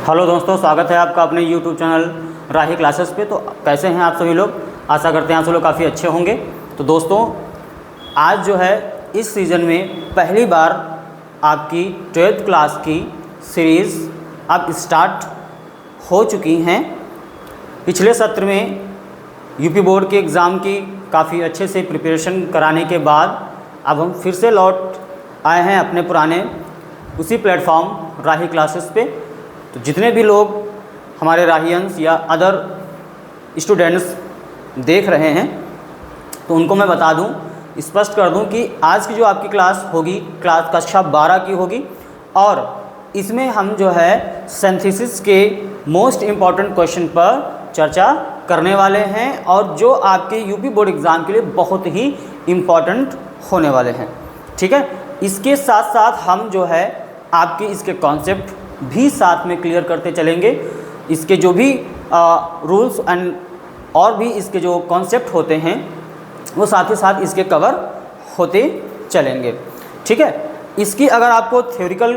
Hello दोस्तों, स्वागत है आपका अपने YouTube चैनल राही क्लासेस पे। तो कैसे हैं आप सभी लोग? आशा करते हैं आप सब लोग काफ़ी अच्छे होंगे। तो दोस्तों, आज जो है इस सीज़न में पहली बार आपकी 12th क्लास की सीरीज़ अब स्टार्ट हो चुकी हैं। पिछले सत्र में यूपी बोर्ड के एग्ज़ाम की काफ़ी अच्छे से प्रिपरेशन कराने के बाद अब हम फिर से लौट आए हैं अपने पुराने उसी प्लेटफॉर्म राही क्लासेस पे। तो जितने भी लोग हमारे राहियंस या अदर स्टूडेंट्स देख रहे हैं तो उनको मैं बता दूं, स्पष्ट कर दूं कि आज की जो आपकी क्लास होगी, क्लास कक्षा 12 की होगी और इसमें हम जो है सिंथेसिस के मोस्ट इम्पॉर्टेंट क्वेश्चन पर चर्चा करने वाले हैं और जो आपके यूपी बोर्ड एग्ज़ाम के लिए बहुत ही इम्पॉर्टेंट होने वाले हैं। ठीक है, इसके साथ साथ हम जो है आपके इसके कॉन्सेप्ट भी साथ में क्लियर करते चलेंगे। इसके जो भी रूल्स एंड और भी इसके जो कॉन्सेप्ट होते हैं वो साथ ही साथ इसके कवर होते चलेंगे। ठीक है, इसकी अगर आपको थ्योरिकल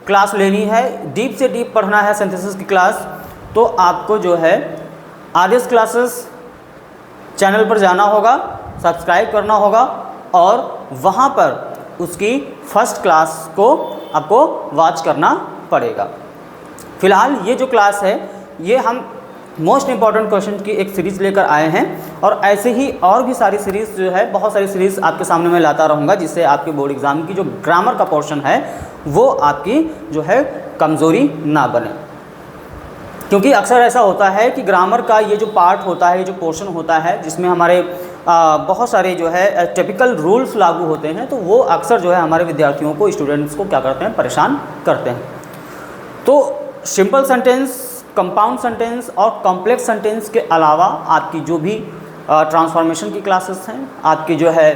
क्लास लेनी है, डीप से डीप पढ़ना है सिंथेसिस की क्लास, तो आपको जो है आदेश क्लासेस चैनल पर जाना होगा, सब्सक्राइब करना होगा और वहाँ पर उसकी फर्स्ट क्लास को आपको वॉच करना पड़ेगा। फिलहाल ये जो क्लास है ये हम मोस्ट इम्पॉर्टेंट क्वेश्चन की एक सीरीज़ लेकर आए हैं और ऐसे ही और भी सारी सीरीज़ जो है, बहुत सारी सीरीज़ आपके सामने मैं लाता रहूँगा जिससे आपके बोर्ड एग्ज़ाम की जो ग्रामर का पोर्शन है वो आपकी जो है कमज़ोरी ना बने। क्योंकि अक्सर ऐसा होता है कि ग्रामर का ये जो पार्ट होता है, ये जो पोर्शन होता है जिसमें हमारे बहुत सारे जो है टिपिकल रूल्स लागू होते हैं, तो वो अक्सर जो है हमारे विद्यार्थियों को, स्टूडेंट्स को क्या करते हैं, परेशान करते हैं। तो सिंपल सेंटेंस, कंपाउंड सेंटेंस और कॉम्प्लेक्स सेंटेंस के अलावा आपकी जो भी ट्रांसफॉर्मेशन की क्लासेस हैं, आपकी जो है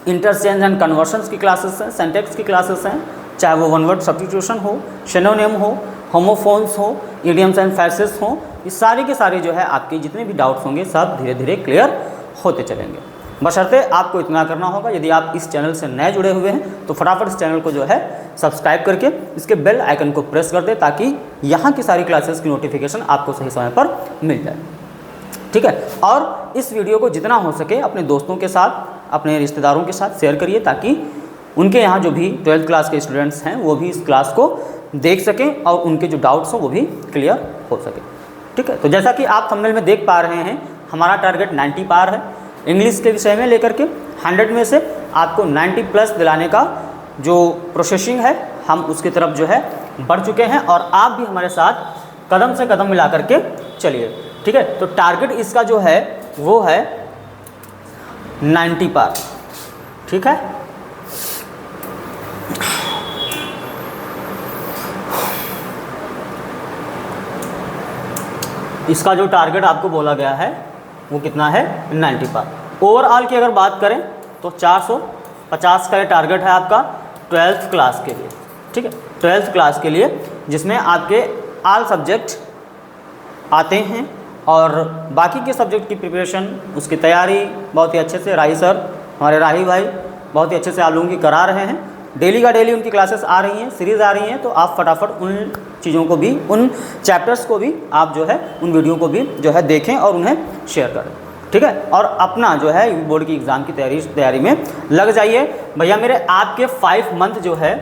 इंटरचेंज एंड कन्वर्शंस की क्लासेस हैं, सिंटैक्स की क्लासेस हैं, चाहे वो वन वर्ड सब्स्टिट्यूशन हो, सिनोनिम हो, होमोफोन्स हो, इडियम्स एंड फ्रेजेस हो, ये सारे के सारे जो है आपके जितने भी डाउट्स होंगे सब धीरे धीरे क्लियर होते चलेंगे। बशर्ते आपको इतना करना होगा, यदि आप इस चैनल से नए जुड़े हुए हैं तो फटाफट इस चैनल को जो है सब्सक्राइब करके इसके बेल आइकन को प्रेस कर दे ताकि यहाँ की सारी क्लासेस की नोटिफिकेशन आपको सही समय पर मिल जाए। ठीक है, और इस वीडियो को जितना हो सके अपने दोस्तों के साथ, अपने रिश्तेदारों के साथ शेयर करिए ताकि उनके यहाँ जो भी 12th क्लास के स्टूडेंट्स हैं वो भी इस क्लास को देख सकें और उनके जो डाउट्स हों वो भी क्लियर हो सके। ठीक है, तो जैसा कि आप थंबनेल में देख पा रहे हैं हमारा टारगेट 90 पार है। इंग्लिश के विषय में लेकर के 100 में से आपको 90 प्लस दिलाने का जो प्रोसेसिंग है हम उसकी तरफ जो है बढ़ चुके हैं और आप भी हमारे साथ कदम से कदम मिला करके चलिए। ठीक है, तो टारगेट इसका जो है वो है 90 पार। ठीक है, इसका जो टारगेट आपको बोला गया है वो कितना है, 90 पार। ओवरऑल की अगर बात करें तो 450 का ये टारगेट है आपका 12th क्लास के लिए। ठीक है, 12th क्लास के लिए जिसमें आपके ऑल सब्जेक्ट आते हैं और बाकी के सब्जेक्ट की प्रिपरेशन, उसकी तैयारी बहुत ही अच्छे से राही सर, हमारे राही भाई बहुत ही अच्छे से आप लोगों की करा रहे हैं। डेली का डेली उनकी क्लासेस आ रही हैं, सीरीज़ आ रही हैं, तो आप फटाफट उन चीज़ों को भी, उन चैप्टर्स को भी आप जो है, उन वीडियो को भी जो है देखें और उन्हें शेयर करें। ठीक है, और अपना जो है बोर्ड की एग्ज़ाम की तैयारी में लग जाइए। भैया मेरे आपके 5 मंथ जो है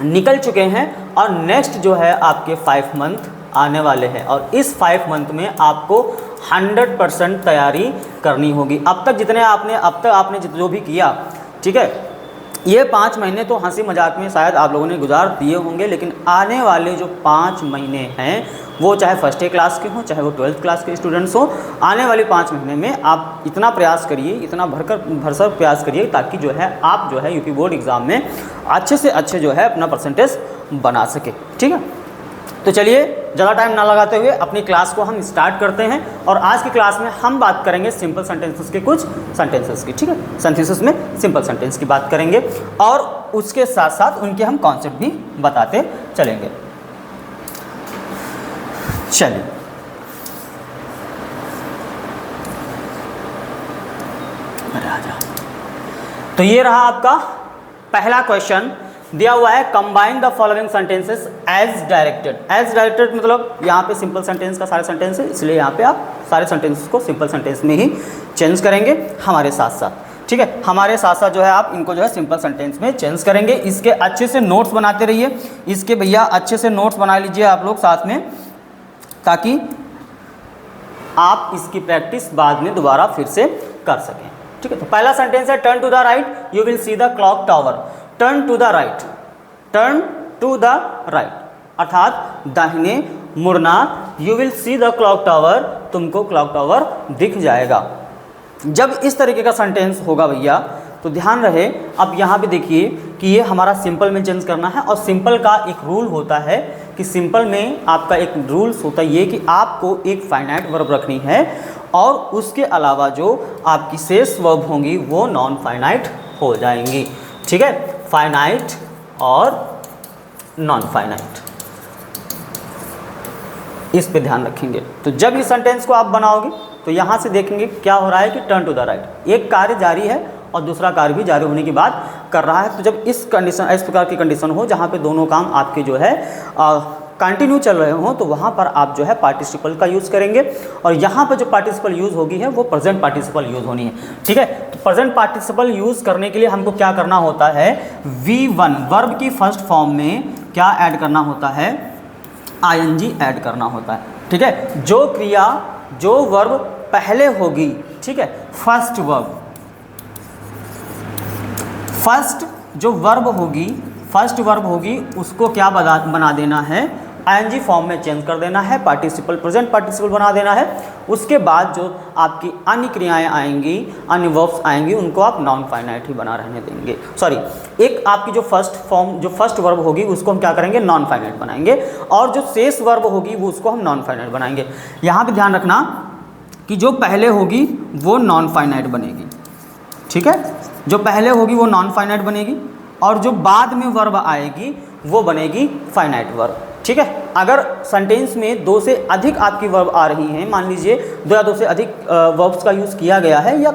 निकल चुके हैं और नेक्स्ट जो है आपके 5 मंथ आने वाले हैं और इस 5 मंथ में आपको 100% तैयारी करनी होगी। अब तक आपने जो भी किया, ठीक है, ये 5 महीने तो हंसी मजाक में शायद आप लोगों ने गुजार दिए होंगे, लेकिन आने वाले जो 5 महीने हैं वो चाहे फर्स्ट ईयर क्लास के हों, चाहे वो 12th क्लास के स्टूडेंट्स हों, आने वाले 5 महीने में आप इतना प्रयास करिए, इतना भरसक प्रयास करिए ताकि जो है आप जो है यूपी बोर्ड एग्ज़ाम में अच्छे से अच्छे जो है अपना परसेंटेज बना सके। ठीक है, तो चलिए ज़्यादा टाइम ना लगाते हुए अपनी क्लास को हम स्टार्ट करते हैं और आज की क्लास में हम बात करेंगे सिंपल सेंटेंसेस के कुछ सेंटेंसेस की। ठीक है, सिंथेसिस में सिंपल सेंटेंस की बात करेंगे और उसके साथ साथ उनके हम कॉन्सेप्ट भी बताते चलेंगे। चलिए, तो ये रहा आपका पहला क्वेश्चन दिया हुआ है combine the following sentences as directed. As directed मतलब यहाँ पे सिंपल सेंटेंस का सारे सेंटेंस है, इसलिए यहाँ पे आप सारे सेंटेंसेस को सिंपल सेंटेंस में ही चेंज करेंगे हमारे साथ साथ, ठीक है। हमारे साथ साथ जो है आप इनको जो है सिंपल सेंटेंस में चेंज करेंगे। इसके अच्छे से नोट्स बनाते रहिए, इसके भैया अच्छे से नोट्स बना लीजिए आप लोग साथ में, ताकि आप इसकी प्रैक्टिस बाद में दोबारा फिर से कर सकें, ठीक है। तो पहला सेंटेंस है turn to the right you will see the clock tower. Turn to the right, turn to the right अर्थात दाहिने मुड़ना, you will see the clock tower, तुमको क्लॉक टावर दिख जाएगा। जब इस तरीके का सेंटेंस होगा भैया तो ध्यान रहे, अब यहाँ पे देखिए कि ये हमारा सिंपल में चेंज करना है, और सिंपल का एक रूल होता है कि सिंपल में आपका एक रूल्स होता है ये कि आपको एक फाइनाइट वर्ब रखनी है, और उसके अलावा जो आपकी शेष वर्ब होंगी वो नॉन फाइनाइट हो जाएंगी, ठीक है। फाइनाइट और नॉन फाइनाइट, इस पे ध्यान रखेंगे। तो जब इस सेंटेंस को आप बनाओगे तो यहाँ से देखेंगे क्या हो रहा है कि टर्न टू द राइट, एक कार्य जारी है और दूसरा कार्य भी जारी होने की बात कर रहा है। तो जब इस कंडीशन, इस प्रकार की कंडीशन हो जहाँ पे दोनों काम आपके जो है कंटिन्यू चल रहे हों, तो वहाँ पर आप जो है पार्टिसिपल का यूज़ करेंगे, और यहाँ पर जो पार्टिसिपल यूज़ होगी है वो प्रेजेंट पार्टिसिपल यूज़ होनी है, ठीक है। तो प्रेजेंट पार्टिसिपल यूज़ करने के लिए हमको क्या करना होता है, V1 वर्ब की फर्स्ट फॉर्म में क्या ऐड करना होता है, ING ऐड करना होता है, ठीक है। जो क्रिया, जो वर्ब पहले होगी, ठीक है, फर्स्ट वर्ब, फर्स्ट जो वर्ब होगी, फर्स्ट वर्ब होगी उसको क्या बना देना है, ING फॉर्म में चेंज कर देना है, पार्टिसिपल प्रेजेंट पार्टिसिपल बना देना है। उसके बाद जो आपकी अन्य क्रियाएं आएंगी, अन्य वर्ब्स आएंगी, उनको आप नॉन फाइनाइट ही बना रहने देंगे। सॉरी, एक आपकी जो फर्स्ट फॉर्म, जो फर्स्ट वर्ब होगी उसको हम क्या करेंगे, नॉन फाइनाइट बनाएंगे, और जो शेष वर्ब होगी वो उसको हम नॉन फाइनाइट बनाएंगे। यहाँ पे ध्यान रखना कि जो पहले होगी वो नॉन फाइनाइट बनेगी, ठीक है, जो पहले होगी वो नॉन फाइनाइट बनेगी, और जो बाद में वर्ब आएगी वो बनेगी फाइनाइट वर्ब, ठीक है। अगर सेंटेंस में दो से अधिक आपकी वर्ब आ रही हैं, मान लीजिए दो या दो से अधिक वर्ब्स का यूज़ किया गया है, या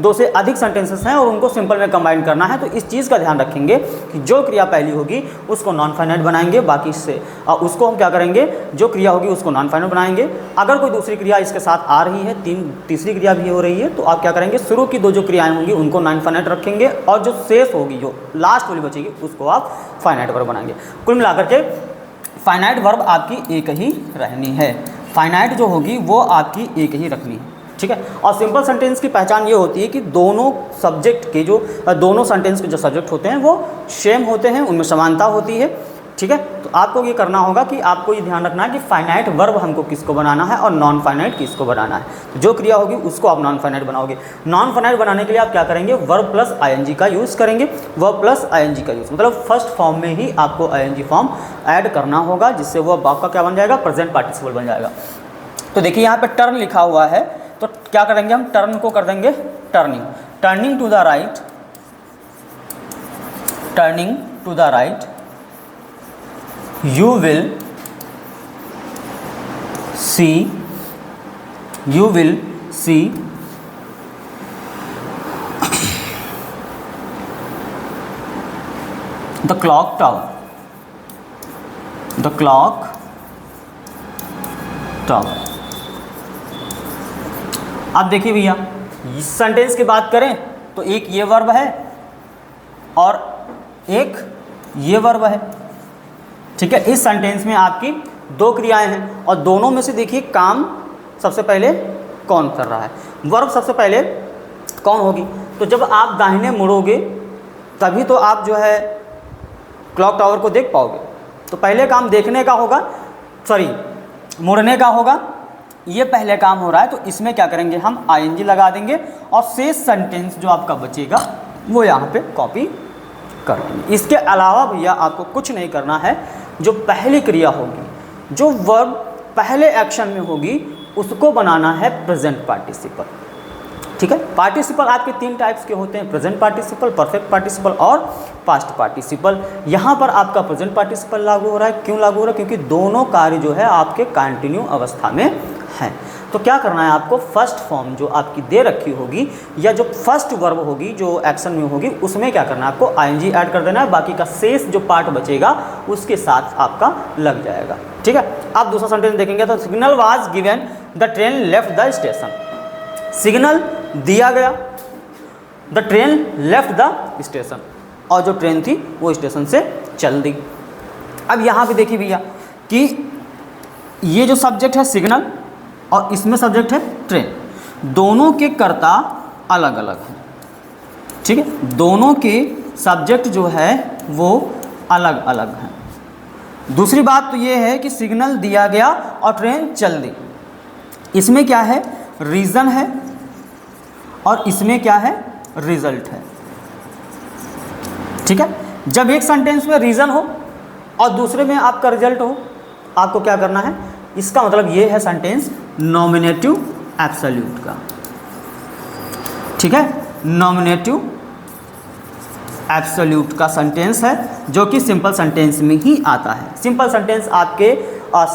दो से अधिक सेंटेंसेस हैं और उनको सिंपल में कंबाइन करना है, तो इस चीज़ का ध्यान रखेंगे कि जो क्रिया पहली होगी उसको नॉन फाइनाइट बनाएंगे, बाकी से उसको हम क्या करेंगे, जो क्रिया होगी उसको नॉन फाइनाइट बनाएंगे। अगर कोई दूसरी क्रिया इसके साथ आ रही है, तीसरी क्रिया भी हो रही है, तो आप क्या करेंगे, शुरू की दो जो क्रियाएँ होंगी उनको नॉन फाइनाइट रखेंगे, और जो शेष होगी, जो लास्ट वाली बचेगी, उसको आप फाइनाइट वर्ब बनाएंगे। कुल मिलाकर के फाइनाइट वर्ब आपकी एक ही रहनी है, फाइनाइट जो होगी वो आपकी एक ही रखनी है, ठीक है। और सिंपल सेंटेंस की पहचान ये होती है कि दोनों सब्जेक्ट के जो दोनों सेंटेंस के जो सब्जेक्ट होते हैं वो सेम होते हैं, उनमें समानता होती है, ठीक है। तो आपको ये करना होगा कि आपको ये ध्यान रखना है कि फाइनाइट वर्ब हमको किसको बनाना है और नॉन फाइनाइट किसको बनाना है। तो जो क्रिया होगी उसको आप नॉन फाइनाइट बनाओगे। नॉन फाइनाइट बनाने के लिए आप क्या करेंगे, वर्ब प्लस ING का यूज़ करेंगे। वर्ब प्लस ING का यूज़ मतलब फर्स्ट फॉर्म में ही आपको ING फॉर्म ऐड करना होगा, जिससे वो आपका क्या बन जाएगा, प्रेजेंट पार्टिसिपल बन जाएगा। तो देखिए यहाँ पर टर्न लिखा हुआ है, तो क्या करेंगे हम, टर्न को कर देंगे turning, turning to the right, turning to the right you will see the clock tower, the clock tower। अब देखिए भैया, इस सेंटेंस की बात करें तो एक ये वर्ब है और एक ये वर्ब है, ठीक है। इस सेंटेंस में आपकी दो क्रियाएं हैं, और दोनों में से देखिए काम सबसे पहले कौन कर रहा है, वर्ब सबसे पहले कौन होगी। तो जब आप दाहिने मुड़ोगे तभी तो आप जो है क्लॉक टावर को देख पाओगे, तो पहले काम देखने का होगा, सॉरी मुड़ने का होगा, ये पहले काम हो रहा है। तो इसमें क्या करेंगे, हम ING लगा देंगे, और शेष सेंटेंस जो आपका बचेगा वो यहाँ पे कॉपी कर देंगे। इसके अलावा भैया आपको कुछ नहीं करना है, जो पहली क्रिया होगी, जो वर्ब पहले एक्शन में होगी, उसको बनाना है प्रेजेंट पार्टिसिपल, ठीक है। पार्टिसिपल आपके तीन टाइप्स के होते हैं, प्रेजेंट पार्टिसिपल, परफेक्ट पार्टिसिपल और पास्ट पार्टिसिपल। यहाँ पर आपका प्रेजेंट पार्टिसिपल लागू हो रहा है। क्यों लागू हो रहा है, क्योंकि दोनों कार्य जो है आपके कंटिन्यू अवस्था में हैं। तो क्या करना है आपको, फर्स्ट फॉर्म जो आपकी दे रखी होगी या जो फर्स्ट वर्ब होगी जो एक्शन में होगी उसमें क्या करना है आपको आईएनजी ऐड कर देना है, बाकी का शेष जो पार्ट बचेगा उसके साथ आपका लग जाएगा। ठीक है, आप दूसरा सेंटेंस देखेंगे तो signal was given the train left the station, signal दिया गया, the train left the station, और जो ट्रेन थी वो स्टेशन से चल दी। अब यहाँ पे देखिए भैया कि ये जो सब्जेक्ट है सिग्नल और इसमें सब्जेक्ट है ट्रेन, दोनों के कर्ता अलग अलग हैं। ठीक है, दोनों के सब्जेक्ट जो है वो अलग अलग हैं। दूसरी बात तो ये है कि सिग्नल दिया गया और ट्रेन चल दी, इसमें क्या है, रीज़न है और इसमें क्या है, रिजल्ट है। ठीक है, जब एक सेंटेंस में रीज़न हो और दूसरे में आपका रिजल्ट हो, आपको क्या करना है, इसका मतलब ये है सेंटेंस नॉमिनेटिव एब्सोल्यूट का। ठीक है, नॉमिनेटिव एब्सोल्यूट का सेंटेंस है जो कि सिंपल सेंटेंस में ही आता है। सिंपल सेंटेंस आपके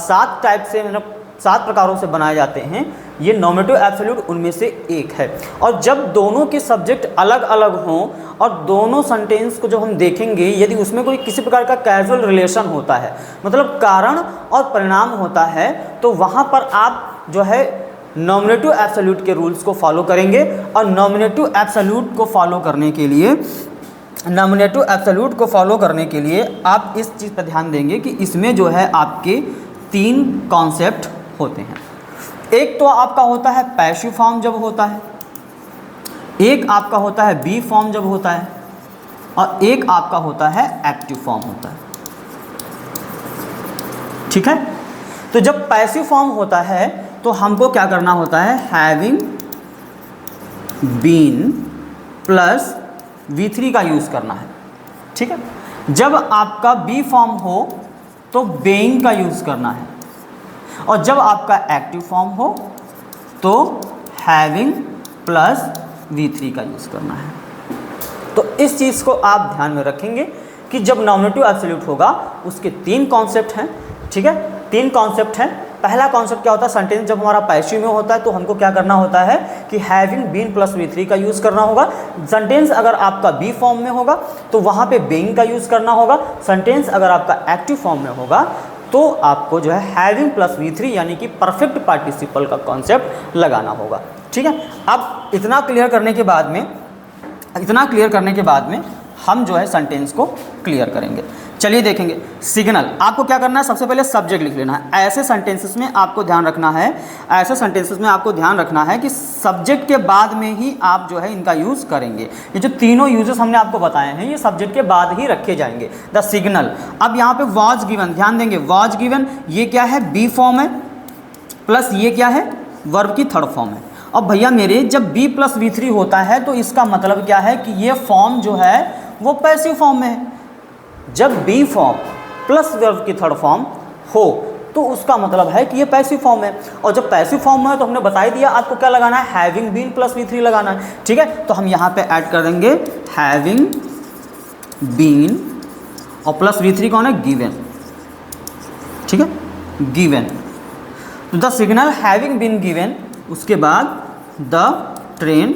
7 टाइप से, मतलब 7 प्रकारों से बनाए जाते हैं, ये नॉमिनेटिव एब्सोल्यूट उनमें से एक है। और जब दोनों के सब्जेक्ट अलग अलग हों और दोनों सेंटेंस को जब हम देखेंगे, यदि उसमें कोई किसी प्रकार का कैजुअल रिलेशन होता है, मतलब कारण और परिणाम होता है, तो वहाँ पर आप जो है नॉमिनेटिव एब्सोल्यूट के रूल्स को फॉलो करेंगे। और नॉमिनेटिव एब्सोल्यूट को फॉलो करने के लिए, नॉमिनेटिव एब्सोल्यूट को फॉलो करने के लिए आप इस चीज़ पर ध्यान देंगे कि इसमें जो है आपके 3 कॉन्सेप्ट होते हैं। एक तो आपका होता है पैसिव फॉर्म जब होता है, एक आपका होता है बी फॉर्म जब होता है, और एक आपका होता है एक्टिव फॉर्म होता है। ठीक है, तो जब पैसिव फॉर्म होता है तो हमको क्या करना होता है, हैविंग बीन प्लस V3 का यूज़ करना है। ठीक है, जब आपका बी फॉर्म हो तो बेइंग का यूज़ करना है, और जब आपका एक्टिव फॉर्म हो तो हैविंग प्लस V3 का यूज़ करना है। तो इस चीज़ को आप ध्यान में रखेंगे कि जब नॉमिनेटिव एब्सोल्यूट होगा उसके 3 कॉन्सेप्ट हैं। ठीक है, 3 कॉन्सेप्ट हैं। पहला कॉन्सेप्ट क्या होता है, सेंटेंस जब हमारा पैसिव में होता है तो हमको क्या करना होता है कि हैविंग बीन प्लस V3 का यूज़ करना होगा। सेंटेंस अगर आपका बी फॉर्म में होगा तो वहाँ पे बीइंग का यूज़ करना होगा। सेंटेंस अगर आपका एक्टिव फॉर्म में होगा तो आपको जो है हैविंग प्लस V3 यानी कि परफेक्ट पार्टिसिपल का कॉन्सेप्ट लगाना होगा। ठीक है, अब इतना क्लियर करने के बाद में हम जो है सेंटेंस को क्लियर करेंगे। चलिए देखेंगे, सिग्नल आपको क्या करना है, सबसे पहले सब्जेक्ट लिख लेना है। ऐसे सेंटेंसेस में आपको ध्यान रखना है कि सब्जेक्ट के बाद में ही आप जो है इनका यूज़ करेंगे। ये जो तीनों यूजेस हमने आपको बताए हैं ये सब्जेक्ट के बाद ही रखे जाएंगे। द सिग्नल, अब यहाँ पे वॉज गिवन, ध्यान देंगे, वॉज गिवन ये क्या है, बी फॉर्म है, प्लस ये क्या है, वर्ब की थर्ड फॉर्म है। अब भैया मेरे जब बी प्लस V3 होता है तो इसका मतलब क्या है कि ये फॉर्म जो है वो पैसिव फॉर्म में है। जब बी फॉर्म प्लस वर्ब की थर्ड फॉर्म हो तो उसका मतलब है कि ये पैसिव फॉर्म है, और जब पैसिव फॉर्म में है तो हमने बता ही दिया आपको क्या लगाना है, हैविंग बीन प्लस V3 लगाना है। ठीक है, तो हम यहाँ पे ऐड कर देंगे हैविंग बीन और प्लस V3 कौन है, गिवन। ठीक है, गिवन, तो the signal having been given, उसके बाद the train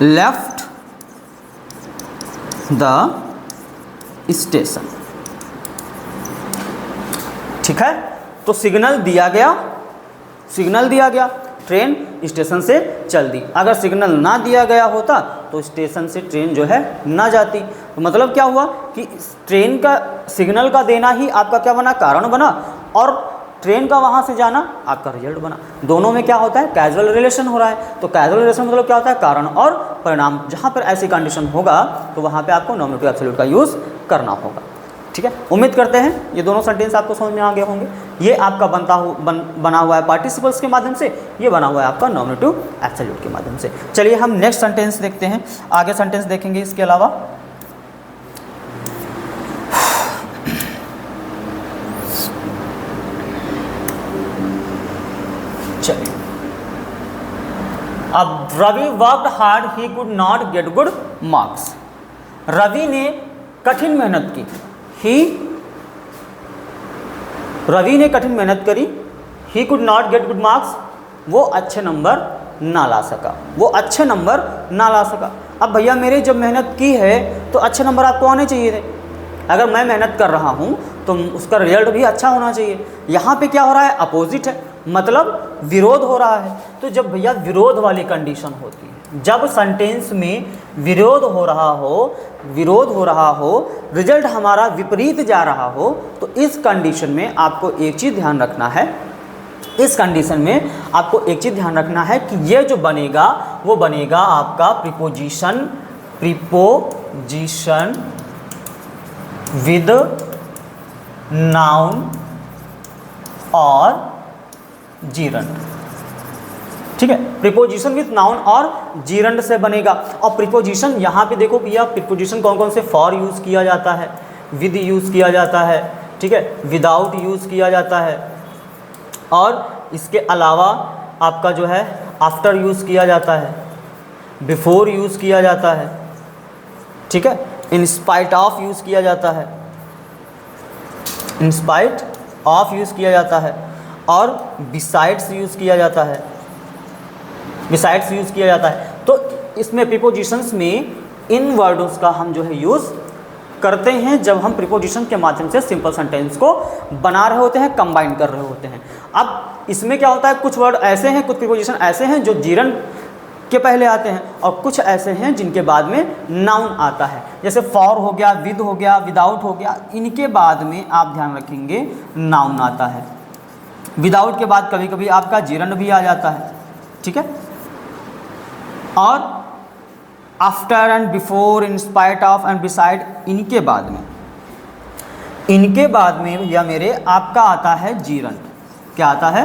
left the station. ठीक है, तो सिग्नल दिया गया, ट्रेन स्टेशन से चल दी। अगर सिग्नल ना दिया गया होता तो स्टेशन से ट्रेन जो है ना जाती। तो मतलब क्या हुआ कि ट्रेन का सिग्नल का देना ही आपका क्या बना, कारण बना, और ट्रेन का वहाँ से जाना आपका रिजल्ट बना। दोनों में क्या होता है, कैजुअल रिलेशन हो रहा है। तो कैजुअल रिलेशन मतलब क्या होता है, कारण और परिणाम। जहाँ पर ऐसी कंडीशन होगा तो वहाँ पे आपको नॉमिनेटिव एब्सोल्यूट का यूज़ करना होगा। ठीक है, उम्मीद करते हैं ये दोनों सेंटेंस आपको समझ में आ गए होंगे। ये आपका बना हुआ है पार्टिसिपल्स के माध्यम से, ये बना हुआ है आपका नॉमिनेटिव एब्सोल्यूट के माध्यम से। चलिए हम नेक्स्ट सेंटेंस देखते हैं, आगे सेंटेंस देखेंगे इसके अलावा। चलिए, अब Ravi worked hard, he could not get good marks. Ravi ने कठिन मेहनत की, रवि ने कठिन मेहनत करी, he could not get good marks, वो अच्छे नंबर ना ला सका, वो अच्छे नंबर ना ला सका। अब भैया मेरे जब मेहनत की है तो अच्छे नंबर आपको आने चाहिए थे। अगर मैं मेहनत कर रहा हूँ तो उसका रिजल्ट भी अच्छा होना चाहिए। यहाँ पे क्या हो रहा है, अपोजिट है, मतलब विरोध हो रहा है। तो जब भैया विरोध वाली कंडीशन होती है, जब सेंटेंस में विरोध हो रहा हो, रिजल्ट हमारा विपरीत जा रहा हो, तो इस कंडीशन में आपको एक चीज़ ध्यान रखना है, इस कंडीशन में आपको एक चीज़ ध्यान रखना है कि ये जो बनेगा वो बनेगा आपका प्रीपोजिशन विद नाउन और जीरंड। ठीक है, प्रीपोजिशन विद नाउन और जीरंड से बनेगा। और प्रीपोजिशन यहाँ पे देखो भैया, प्रीपोजिशन कौन कौन से, फॉर यूज़ किया जाता है, विद यूज़ किया जाता है, ठीक है, विदाउट यूज़ किया जाता है, और इसके अलावा आपका जो है आफ्टर यूज़ किया जाता है, बिफोर यूज़ किया जाता है, ठीक है, इन स्पाइट ऑफ यूज़ किया जाता है, इन स्पाइट ऑफ यूज़ किया जाता है, और बिसाइड्स यूज़ किया जाता है, बिसाइड्स यूज़ किया जाता है। तो इसमें प्रीपोजिशंस में इन वर्ड्स का हम जो है यूज़ करते हैं जब हम प्रीपोजिशन के माध्यम से सिंपल सेंटेंस को बना रहे होते हैं, कंबाइन कर रहे होते हैं। अब इसमें क्या होता है, कुछ वर्ड ऐसे हैं, कुछ प्रीपोजिशन ऐसे हैं जो जीरंड के पहले आते हैं, और कुछ ऐसे हैं जिनके बाद में नाउन आता है, जैसे फॉर हो गया, विद हो गया, विदाउट हो गया, इनके बाद में आप ध्यान रखेंगे नाउन आता है। विदाउट के बाद कभी कभी आपका जीरंड भी आ जाता है, ठीक है, और after and before, in spite of and beside, इनके बाद में भैया मेरे आपका आता है जीरंड। क्या आता है,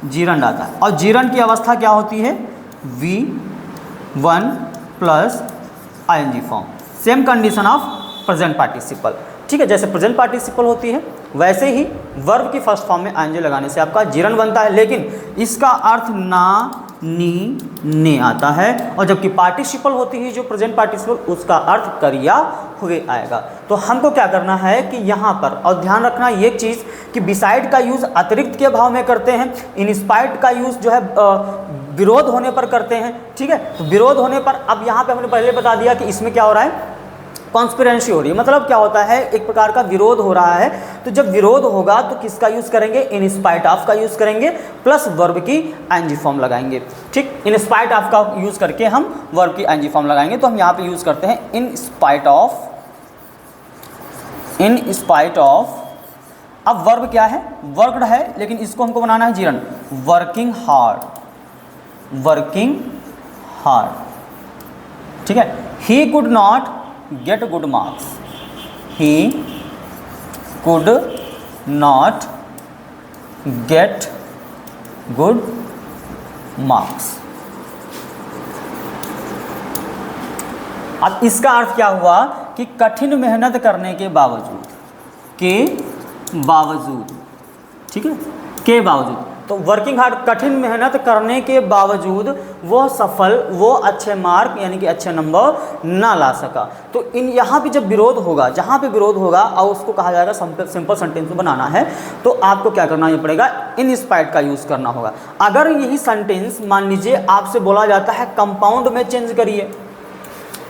जीरंड आता है। और जीरंड की अवस्था क्या होती है, V1 plus ing form, same condition of present participle. ठीक है, जैसे प्रेजेंट पार्टिसिपल होती है वैसे ही वर्ब की फर्स्ट फॉर्म में ing लगाने से आपका जीरंड बनता है, लेकिन इसका अर्थ ना, नी, ने आता है, और जबकि पार्टिसिपल होती है जो प्रेजेंट पार्टिसिपल, उसका अर्थ करिया हुए आएगा। तो हमको क्या करना है कि यहाँ पर, और ध्यान रखना ये चीज़ कि बिसाइड का यूज़ अतिरिक्त के भाव में करते हैं, इन स्पाइट का यूज़ जो है विरोध होने पर करते हैं। ठीक है, तो विरोध होने पर, अब यहाँ पे हमने पहले बता दिया कि इसमें क्या हो रहा है, कॉन्स्पिरेंसी हो रही है, मतलब क्या होता है, एक प्रकार का विरोध हो रहा है। तो जब विरोध होगा तो किसका यूज़ करेंगे, इन स्पाइट ऑफ का यूज़ करेंगे, प्लस वर्ब की ing फॉर्म लगाएंगे। ठीक, इन स्पाइट ऑफ का यूज़ करके हम वर्ब की ing फॉर्म लगाएंगे। तो हम यहाँ पे यूज़ करते हैं इन स्पाइट ऑफ। अब वर्ब क्या है, वर्क्ड है, लेकिन इसको हमको बनाना है जीरंड, वर्किंग हार्ड। ठीक है, ही could not get good marks, he could not get good marks। अब इसका अर्थ क्या हुआ कि कठिन मेहनत करने के बावजूद, ठीक है, के बावजूद, तो वर्किंग हार्ड, कठिन मेहनत करने के बावजूद वो अच्छे मार्क यानी कि अच्छे नंबर ना ला सका। तो इन यहाँ पे जब विरोध होगा, जहाँ पे विरोध होगा और उसको कहा जाएगा सिंपल सेंटेंस में बनाना है, तो आपको क्या करना पड़ेगा, इन स्पाइट का यूज़ करना होगा। अगर यही सेंटेंस मान लीजिए आपसे बोला जाता है कंपाउंड में चेंज करिए,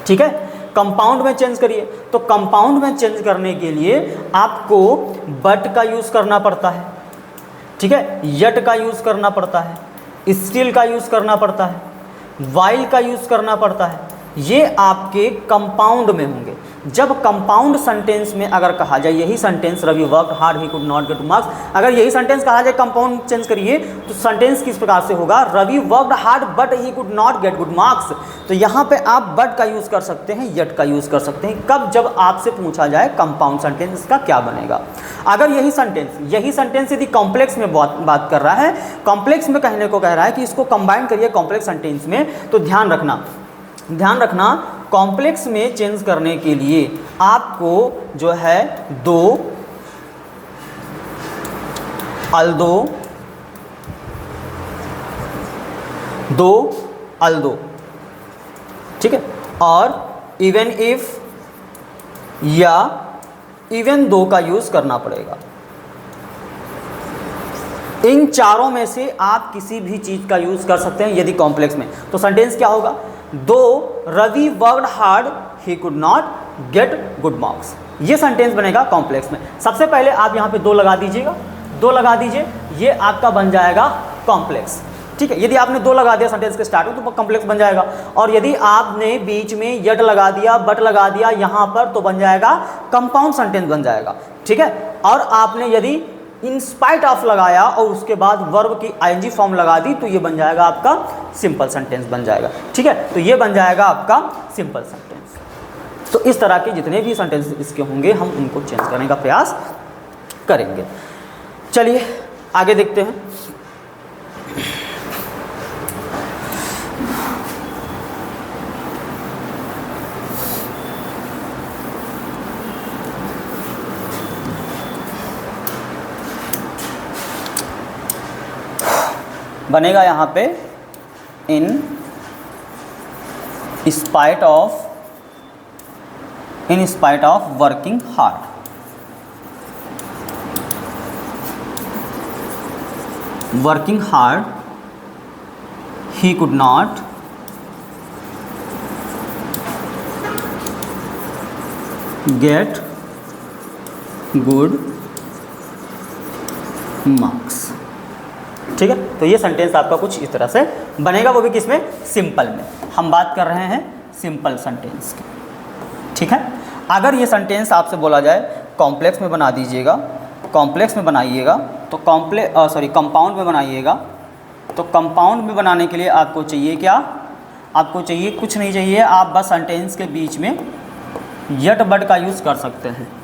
ठीक है, कंपाउंड में चेंज करिए, तो कंपाउंड में चेंज करने के लिए आपको बट का यूज़ करना पड़ता है, ठीक है, यट का यूज़ करना पड़ता है, स्टिल का यूज़ करना पड़ता है, वाइल का यूज़ करना पड़ता है। ये आपके कंपाउंड में होंगे। जब कंपाउंड सेंटेंस में अगर कहा जाए यही sentence, Ravi work hard he could not get marks, अगर यही सेंटेंस कहा जाए कंपाउंड चेंज करिए, तो सेंटेंस किस प्रकार से होगा, Ravi worked hard but he could not get good marks. तो यहाँ पे आप बट का यूज़ कर सकते हैं, यट का यूज़ कर सकते हैं। कब, जब आपसे पूछा जाए कंपाउंड सेंटेंस का क्या बनेगा। अगर यही सेंटेंस यदि कॉम्प्लेक्स में बात कर रहा है, कॉम्प्लेक्स में कहने को कह रहा है कि इसको कंबाइन करिए कॉम्प्लेक्स सेंटेंस में, तो ध्यान रखना कॉम्प्लेक्स में चेंज करने के लिए आपको जो है दो अल्दो, ठीक है, और इवन इफ या इवन दो का यूज़ करना पड़ेगा। इन चारों में से आप किसी भी चीज़ का यूज़ कर सकते हैं यदि कॉम्प्लेक्स में। तो सेंटेंस क्या होगा? Though Ravi worked hard he could not get good marks. ये सेंटेंस बनेगा कॉम्प्लेक्स में। सबसे पहले आप यहाँ पे दो लगा दीजिएगा, दो लगा दीजिए, ये आपका बन जाएगा कॉम्प्लेक्स। ठीक है, यदि आपने दो लगा दिया सेंटेंस के स्टार्ट में तो कॉम्प्लेक्स बन जाएगा। और यदि आपने बीच में यट लगा दिया, बट लगा दिया यहाँ पर, तो बन जाएगा कंपाउंड सेंटेंस बन जाएगा। ठीक है, और आपने यदि इन स्पाइट ऑफ लगाया और उसके बाद वर्ब की आईएनजी फॉर्म लगा दी तो ये बन जाएगा आपका सिंपल सेंटेंस बन जाएगा। ठीक है, तो ये बन जाएगा आपका सिंपल सेंटेंस। तो इस तरह के जितने भी सेंटेंस इसके होंगे हम उनको चेंज करने का प्रयास करेंगे। चलिए आगे देखते हैं। बनेगा यहाँ पे इन spite of working hard. Working hard he could not get good marks. ठीक है, तो ये सेंटेंस आपका कुछ इस तरह से बनेगा, वो भी किसमें? सिंपल में। हम बात कर रहे हैं सिंपल सेंटेंस की। ठीक है, अगर ये सेंटेंस आपसे बोला जाए कॉम्प्लेक्स में बना दीजिएगा, कॉम्प्लेक्स में बनाइएगा तो कंपाउंड में बनाइएगा, तो कंपाउंड में बनाने के लिए आपको चाहिए क्या? आपको चाहिए कुछ नहीं चाहिए, आप बस सेंटेंस के बीच में यट बट का यूज़ कर सकते हैं।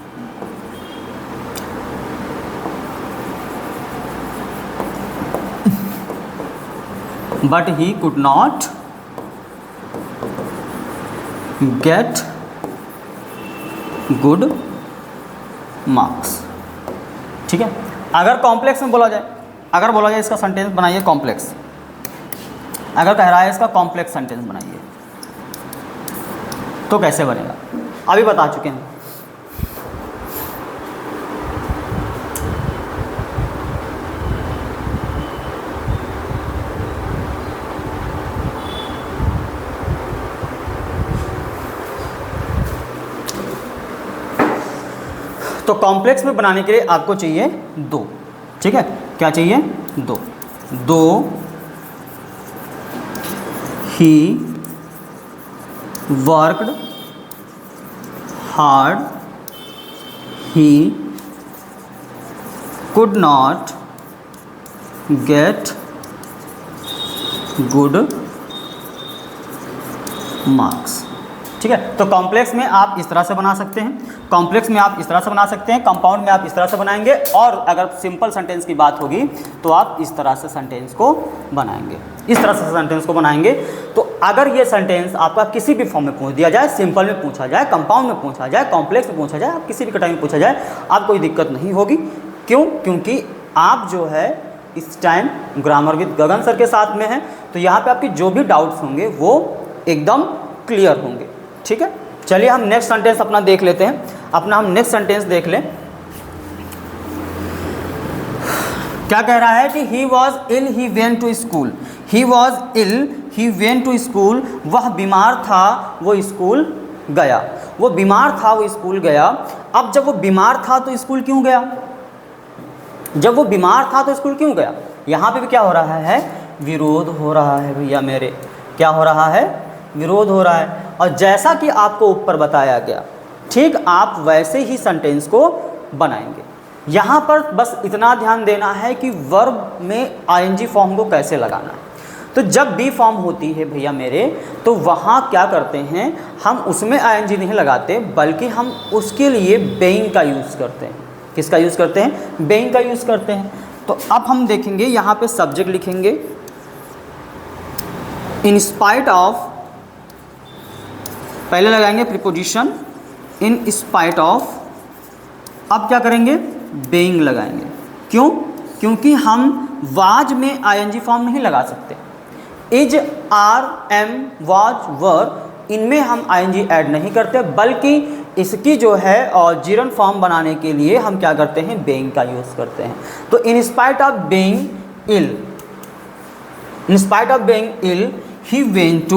But he could not get good marks। ठीक है, अगर कॉम्प्लेक्स में बोला जाए, अगर बोला जाए इसका सेंटेंस बनाइए कॉम्प्लेक्स, अगर कह रहा है इसका कॉम्प्लेक्स सेंटेंस बनाइए तो कैसे बनेगा? अभी बता चुके हैं। तो कॉम्प्लेक्स में बनाने के लिए आपको चाहिए दो। ठीक है, क्या चाहिए? दो। दो he worked hard he could not get good marks. ठीक है, तो कॉम्प्लेक्स में आप इस तरह से बना सकते हैं, कॉम्प्लेक्स में आप इस तरह से बना सकते हैं, कंपाउंड में आप इस तरह से बनाएंगे, और अगर सिंपल सेंटेंस की बात होगी तो आप इस तरह से सेंटेंस को बनाएंगे, इस तरह से सेंटेंस को बनाएंगे। तो अगर ये सेंटेंस आपका किसी भी फॉर्म में पूछ दिया जाए, सिंपल में पूछा जाए, कंपाउंड में पूछा जाए, कॉम्प्लेक्स में पूछा जाए, आप किसी भी कटाई में पूछा जाए, आप कोई दिक्कत नहीं होगी। क्यों? क्योंकि आप जो है इस time grammar with Gagan sir के साथ में हैं, तो यहाँ पे आपके जो भी डाउट्स होंगे वो एकदम क्लियर होंगे। ठीक है, चलिए हम नेक्स्ट सेंटेंस अपना देख लेते हैं। अपना हम नेक्स्ट सेंटेंस देख लें। क्या कह रहा है कि he was ill he went to school. He was ill he went to school. वह बीमार था वो स्कूल गया। वो बीमार था वो स्कूल गया। अब जब वो बीमार था तो स्कूल क्यों गया? जब वो बीमार था तो स्कूल क्यों गया? यहाँ पे भी क्या हो रहा है? विरोध हो रहा है भैया मेरे। क्या हो रहा है? विरोध हो रहा है। और जैसा कि आपको ऊपर बताया गया, ठीक आप वैसे ही सेंटेंस को बनाएंगे। यहाँ पर बस इतना ध्यान देना है कि वर्ब में आईएनजी फॉर्म को कैसे लगाना है। तो जब बी फॉर्म होती है भैया मेरे, तो वहाँ क्या करते हैं, हम उसमें आईएनजी नहीं लगाते, बल्कि हम उसके लिए बेइंग का यूज़ करते हैं। किसका यूज़ करते हैं? बेइंग का यूज़ करते हैं। तो अब हम देखेंगे, यहाँ पे सब्जेक्ट लिखेंगे इन स्पाइट ऑफ, पहले लगाएंगे प्रीपोजिशन इन स्पाइट ऑफ। अब क्या करेंगे? बेइंग लगाएंगे। क्यों? क्योंकि हम वाज में आईएनजी फॉर्म नहीं लगा सकते। इज, आर, एम, वाज, वर, इनमें हम आईएनजी ऐड नहीं करते, बल्कि इसकी जो है और जीरन फॉर्म बनाने के लिए हम क्या करते हैं, बेइंग का यूज़ करते हैं। तो in spite of being ill, in spite of being ill he went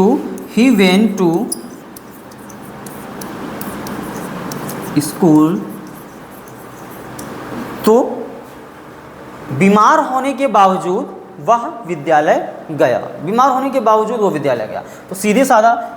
to school. तो बीमार होने के बावजूद वह विद्यालय गया, बीमार होने के बावजूद वो विद्यालय गया। तो सीधे साधा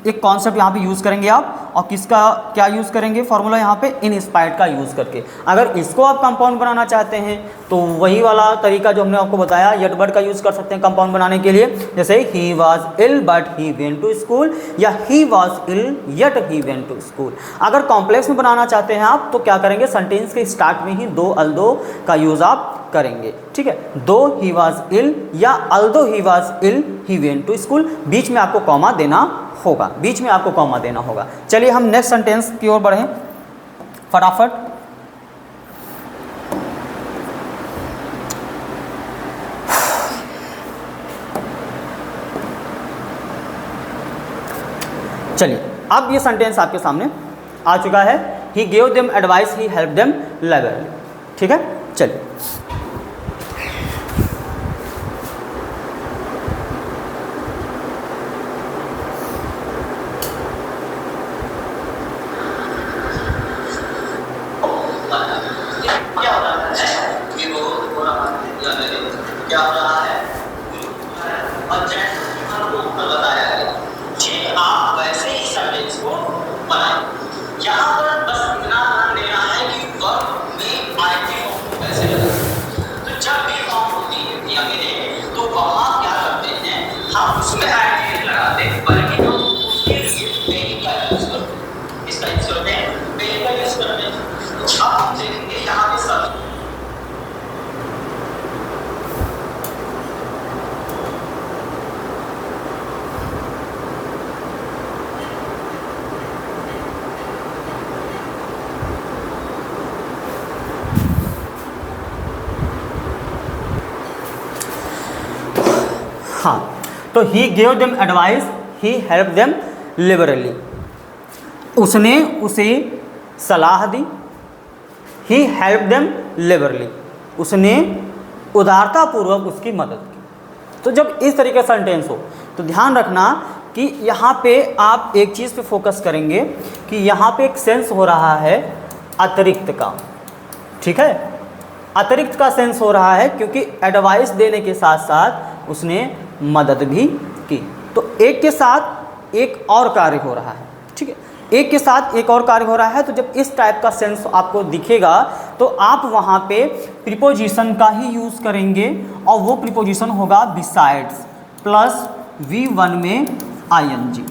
एक कॉन्सेप्ट यहाँ पे यूज़ करेंगे आप, और किसका क्या यूज़ करेंगे फॉर्मूला यहाँ पे, इन स्पाइट का यूज़ करके। अगर इसको आप कंपाउंड बनाना चाहते हैं तो वही वाला तरीका जो हमने आपको बताया, यट बट का यूज़ कर सकते हैं कंपाउंड बनाने के लिए, जैसे he was ill but he went to school, या he was ill yet he went to school. अगर कॉम्प्लेक्स में बनाना चाहते हैं आप तो क्या करेंगे, सेंटेंस के स्टार्ट में ही दो अल्दो का यूज़ आप करेंगे, ठीक है। दो ही वॉज इल या although he was ill he went to school, बीच में आपको कॉमा देना होगा, बीच में आपको कॉमा देना होगा। चलिए हम नेक्स्ट सेंटेंस की ओर बढ़ें फटाफट। चलिए अब ये सेंटेंस आपके सामने आ चुका है, he gave them advice he help them liberally, ठीक है। चलिए क्या हो रहा है और जैसे आपको ऊपर बताया गया, ठीक आप वैसे ही सेंटेंस को बनाएं। यहाँ पर बस इतना ध्यान देना है कि वर्ब में आईटी फॉर्म कैसे लगाएं। तो जब भी फॉर्म होती है या मेरे, तो वहाँ क्या करते हैं हम उसमें आईटी लगाते हैं, बल्कि जो उसके लिए बेइंग का यूज करते हैं, इसका यूज करते हैं, बेइंग का यूज करते हैं। अब हम देखेंगे यहाँ पे सब हाँ, तो he gave them advice he help them liberally, उसने उसे सलाह दी, ही हेल्प देम लिबरली, उसने उदारतापूर्वक उसकी मदद की। तो जब इस तरीके का सेंटेंस हो तो ध्यान रखना कि यहाँ पे आप एक चीज़ पे फोकस करेंगे कि यहाँ पे एक सेंस हो रहा है अतिरिक्त का, ठीक है। अतिरिक्त का सेंस हो रहा है क्योंकि एडवाइस देने के साथ साथ उसने मदद भी की। तो एक के साथ एक और कार्य हो रहा है, ठीक है, एक के साथ एक और कार्य हो रहा है। तो जब इस टाइप का सेंस आपको दिखेगा तो आप वहाँ पे प्रीपोजिशन का ही यूज़ करेंगे, और वो प्रीपोजिशन होगा बिसाइड्स प्लस V1 में ING,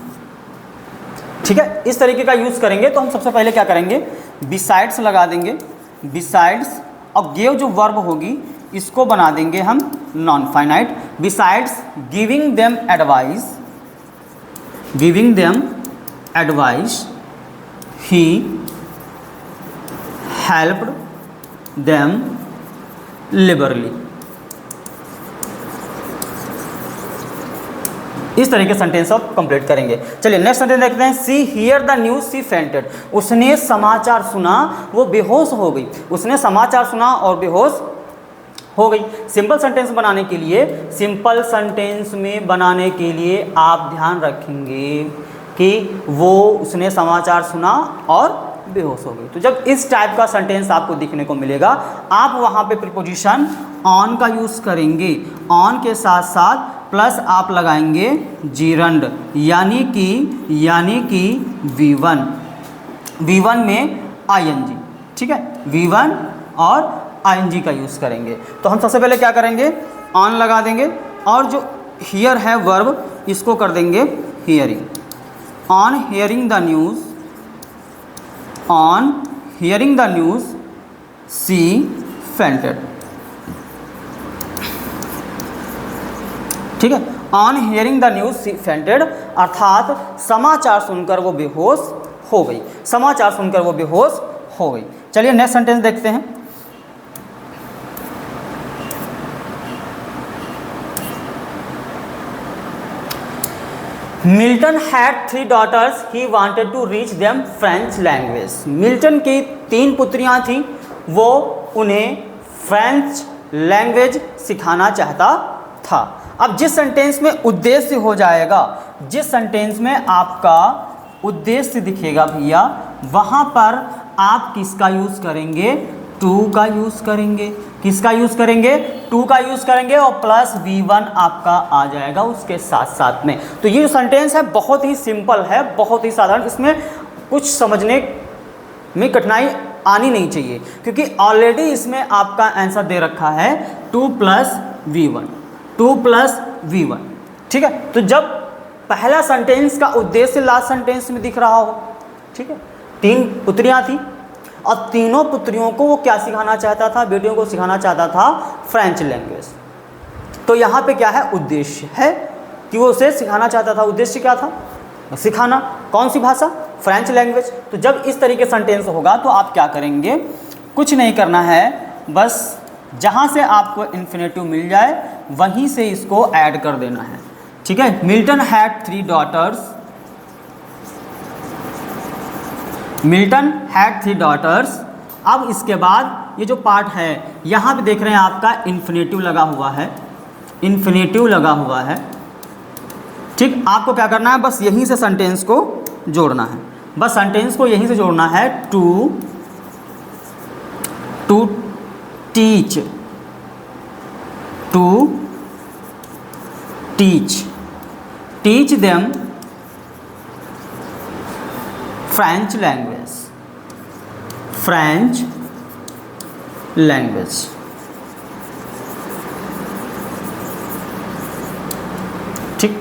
ठीक है। इस तरीके का यूज़ करेंगे। तो हम सबसे पहले क्या करेंगे, बिसाइड्स लगा देंगे, बिसाइड्स, और गेव जो वर्ब होगी इसको बना देंगे हम non finite. Besides giving them advice, giving them advice he helped them liberally. इस तरीके से सेंटेंस आप कंप्लीट करेंगे। चलिए नेक्स्ट सेंटेंस देखते हैं, she hear the news she fainted, उसने समाचार सुना वो बेहोश हो गई, उसने समाचार सुना और बेहोश हो गई। सिंपल सेंटेंस बनाने के लिए, सिंपल सेंटेंस में बनाने के लिए आप ध्यान रखेंगे कि वो उसने समाचार सुना और बेहोश हो गई। तो जब इस टाइप का सेंटेंस आपको दिखने को मिलेगा, आप वहाँ पे प्रीपोजिशन ऑन का यूज़ करेंगे, ऑन के साथ साथ प्लस आप लगाएंगे जीरंड, यानी कि V1 में ING, ठीक है, V1 और ING का यूज़ करेंगे। तो हम सबसे पहले क्या करेंगे, ऑन लगा देंगे, और जो हियर है वर्ब इसको कर देंगे hearing. On hearing the news, on hearing the news she fainted, ठीक है। On hearing the news she fainted अर्थात समाचार सुनकर वो बेहोश हो गई, समाचार सुनकर वो बेहोश हो गई। चलिए नेक्स्ट सेंटेंस देखते हैं। Milton had 3 daughters, he wanted to reach them French language. Milton की 3 पुत्रियां थीं, वो उन्हें फ्रेंच लैंग्वेज सिखाना चाहता था। अब जिस सेंटेंस में उद्देश्य हो जाएगा, जिस सेंटेंस में आपका उद्देश्य दिखेगा भैया, वहाँ पर आप किसका यूज़ करेंगे? टू का यूज़ करेंगे। किसका यूज़ करेंगे? टू का यूज़ करेंगे और प्लस V1 आपका आ जाएगा उसके साथ साथ में। तो ये जो सेंटेंस है बहुत ही सिंपल है, बहुत ही साधारण, इसमें कुछ समझने में कठिनाई आनी नहीं चाहिए, क्योंकि ऑलरेडी इसमें आपका आंसर दे रखा है 2 + V1, 2 + V1। ठीक है, तो जब पहला सेंटेंस का उद्देश्य लास्ट सेंटेंस में दिख रहा हो, ठीक है, 3 पुत्रियां थी और तीनों पुत्रियों को वो क्या सिखाना चाहता था? बेटियों को सिखाना चाहता था फ्रेंच लैंग्वेज। तो यहाँ पे क्या है? उद्देश्य है कि वो उसे सिखाना चाहता था। उद्देश्य क्या था? सिखाना। कौन सी भाषा? French language. तो जब इस तरीके सेंटेंस होगा तो आप क्या करेंगे? कुछ नहीं करना है, बस जहाँ से आपको इन्फिनेटिव मिल जाए वहीं से इसको ऐड कर देना है। ठीक है, Milton had 3 daughters, Milton had 3 daughters। अब इसके बाद ये जो पार्ट है यहाँ पे देख रहे हैं आपका इन्फिनेटिव लगा हुआ है, इन्फिनेटिव लगा हुआ है। ठीक, आपको क्या करना है? बस यहीं से सेंटेंस को जोड़ना है, बस सेंटेंस को यहीं से जोड़ना है। To teach, to teach them French language, French language. ठीक,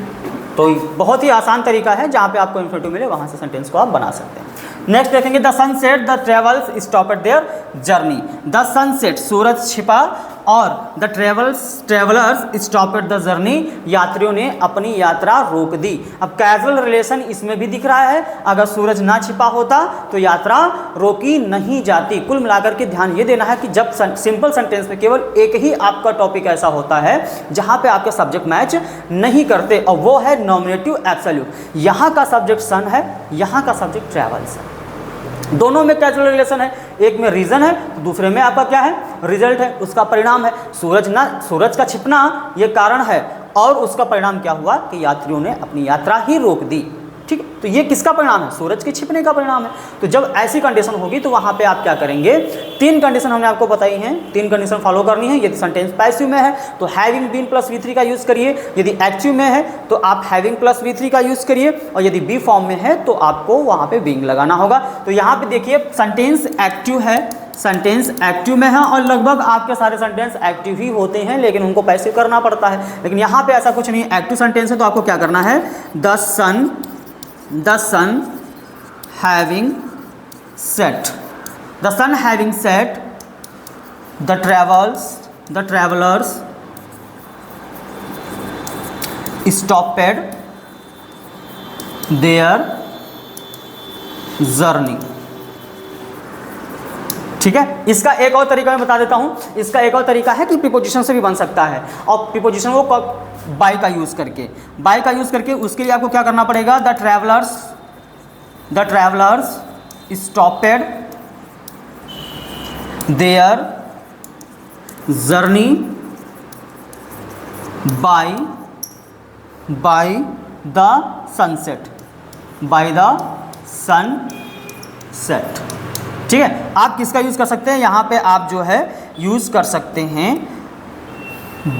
तो बहुत ही आसान तरीका है, जहाँ पे आपको इन्फिनेटिव मिले वहाँ से सेंटेंस को आप बना सकते हैं। नेक्स्ट देखेंगे, the sunset the travels stopped their journey. The sunset, सूरज छिपा, और the travellers stopped the journey, यात्रियों ने अपनी यात्रा रोक दी। अब कैजुअल रिलेशन इसमें भी दिख रहा है, अगर सूरज ना छिपा होता तो यात्रा रोकी नहीं जाती। कुल मिलाकर के ध्यान ये देना है कि जब सिंपल सेंटेंस में केवल एक ही आपका टॉपिक ऐसा होता है जहाँ पे आपके सब्जेक्ट मैच नहीं करते, और वो है नॉमिनेटिव एब्सोल्यूट। यहाँ का सब्जेक्ट सन है, यहाँ का सब्जेक्ट ट्रेवल्स है। दोनों में कैजुअल रिलेशन है, एक में रीज़न है, दूसरे में आपका क्या है? रिजल्ट है, उसका परिणाम है। सूरज का छिपना ये कारण है, और उसका परिणाम क्या हुआ कि यात्रियों ने अपनी यात्रा ही रोक दी। ठीक है, तो ये किसका परिणाम है? सूरज के छिपने का परिणाम है। तो जब ऐसी कंडीशन होगी तो वहाँ पे आप क्या करेंगे? 3 कंडीशन हमने आपको बताई हैं, 3 कंडीशन फॉलो करनी है। यदि सेंटेंस पैसिव में है तो हैविंग बीन + V3 का यूज़ करिए, यदि एक्टिव में है तो आप हैविंग + V3 का यूज़ करिए, और यदि बी फॉर्म में है तो आपको वहाँ पे बीइंग लगाना होगा। तो यहाँ पे देखिए सेंटेंस एक्टिव है, सेंटेंस एक्टिव में है, और लगभग आपके सारे सेंटेंस एक्टिव ही होते हैं, लेकिन उनको पैसिव करना पड़ता है। लेकिन यहाँ पे ऐसा कुछ नहीं, एक्टिव सेंटेंस है, तो आपको क्या करना है? The sun having set, the sun having set, the travelers stopped their journey। ठीक है, इसका एक और तरीका मैं बता देता हूँ। इसका एक और तरीका है कि प्रीपोजिशन से भी बन सकता है, और प्रीपोजिशन वो बाय का यूज़ करके उसके लिए आपको क्या करना पड़ेगा? The travellers stopped their journey by the sunset, ठीक है। आप किसका यूज़ कर सकते हैं? यहाँ पे आप जो है यूज़ कर सकते हैं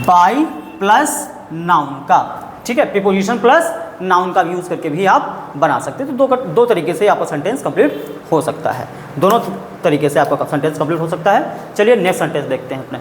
बाय प्लस नाउन का। ठीक है, प्रीपोजिशन प्लस नाउन का यूज़ करके भी आप बना सकते हैं। तो दो तरीके से आपका सेंटेंस कंप्लीट हो सकता है, दोनों तरीके से आपका सेंटेंस कंप्लीट हो सकता है। चलिए नेक्स्ट सेंटेंस देखते हैं अपने।